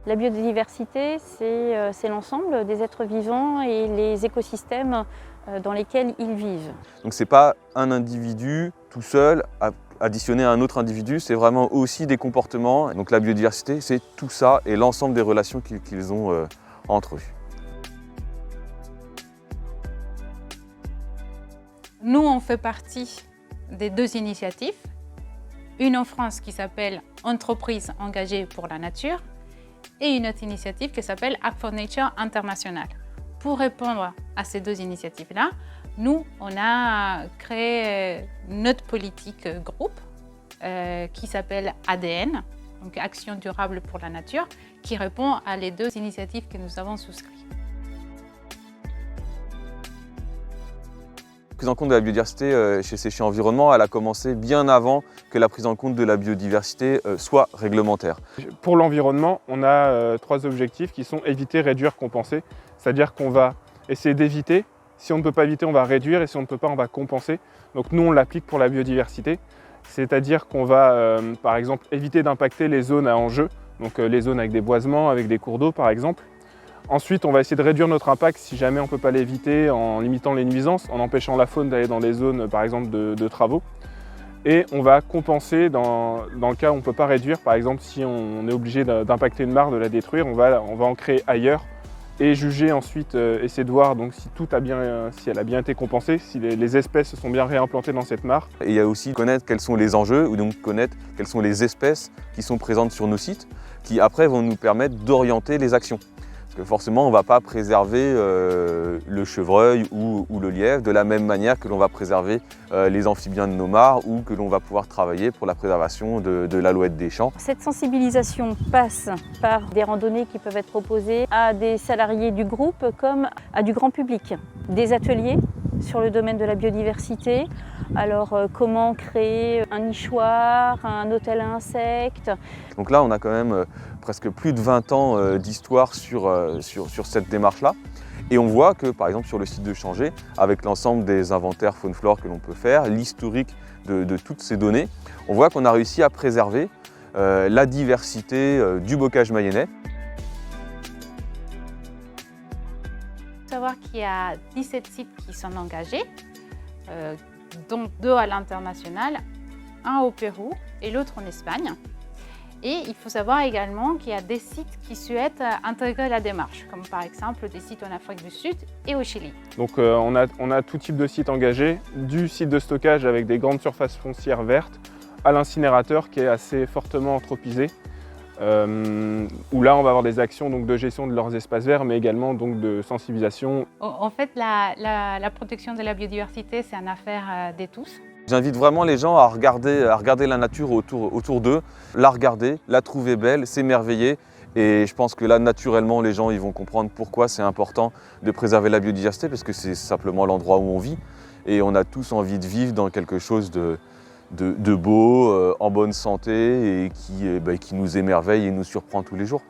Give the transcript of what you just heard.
La biodiversité, c'est l'ensemble des êtres vivants et les écosystèmes dans lesquels ils vivent. Donc ce n'est pas un individu tout seul additionné à un autre individu, c'est vraiment aussi des comportements. Donc la biodiversité, c'est tout ça et l'ensemble des relations qu'ils ont entre eux. Nous, on fait partie des deux initiatives. Une en France qui s'appelle Entreprises engagées pour la nature et une autre initiative qui s'appelle Act for Nature International. Pour répondre à ces deux initiatives-là, nous, on a créé notre politique groupe qui s'appelle ADN, donc Action durable pour la nature, qui répond à les deux initiatives que nous avons souscrites. La prise en compte de la biodiversité chez Séché Environnement, elle a commencé bien avant que la prise en compte de la biodiversité soit réglementaire. Pour l'environnement, on a 3 objectifs qui sont éviter, réduire, compenser. C'est-à-dire qu'on va essayer d'éviter. Si on ne peut pas éviter, on va réduire et si on ne peut pas, on va compenser. Donc nous, on l'applique pour la biodiversité. C'est-à-dire qu'on va, par exemple, éviter d'impacter les zones à enjeu, donc les zones avec des boisements, avec des cours d'eau, par exemple. Ensuite, on va essayer de réduire notre impact si jamais on ne peut pas l'éviter en limitant les nuisances, en empêchant la faune d'aller dans les zones, par exemple, de travaux. Et on va compenser dans le cas où on ne peut pas réduire. Par exemple, si on est obligé d'impacter une mare, de la détruire, on va en créer ailleurs et juger ensuite, essayer de voir donc, si elle a bien été compensée, si les espèces se sont bien réimplantées dans cette mare. Et il y a aussi connaître quels sont les enjeux ou donc connaître quelles sont les espèces qui sont présentes sur nos sites qui après vont nous permettre d'orienter les actions. Parce que forcément, on ne va pas préserver le chevreuil ou le lièvre de la même manière que l'on va préserver les amphibiens de nos mares ou que l'on va pouvoir travailler pour la préservation de l'alouette des champs. Cette sensibilisation passe par des randonnées qui peuvent être proposées à des salariés du groupe comme à du grand public. Des ateliers sur le domaine de la biodiversité. Alors comment créer un nichoir, un hôtel à insectes. Donc là, on a quand même presque plus de 20 ans d'histoire sur cette démarche-là. Et on voit que, par exemple, sur le site de Changé, avec l'ensemble des inventaires faune-flore que l'on peut faire, l'historique de toutes ces données, on voit qu'on a réussi à préserver la diversité du bocage mayennais. Il faut savoir qu'il y a 17 sites qui sont engagés, dont 2 à l'international, un au Pérou et l'autre en Espagne. Et il faut savoir également qu'il y a des sites qui souhaitent intégrer la démarche, comme par exemple des sites en Afrique du Sud et au Chili. Donc on a tout type de sites engagés, du site de stockage avec des grandes surfaces foncières vertes, à l'incinérateur qui est assez fortement anthropisé, où là on va avoir des actions donc, de gestion de leurs espaces verts, mais également donc, de sensibilisation. En fait, la protection de la biodiversité, c'est une affaire de tous. J'invite vraiment les gens à regarder la nature autour d'eux, la regarder, la trouver belle, s'émerveiller. Et je pense que là, naturellement, les gens ils vont comprendre pourquoi c'est important de préserver la biodiversité, parce que c'est simplement l'endroit où on vit. Et on a tous envie de vivre dans quelque chose de beau, en bonne santé et qui nous émerveille et nous surprend tous les jours.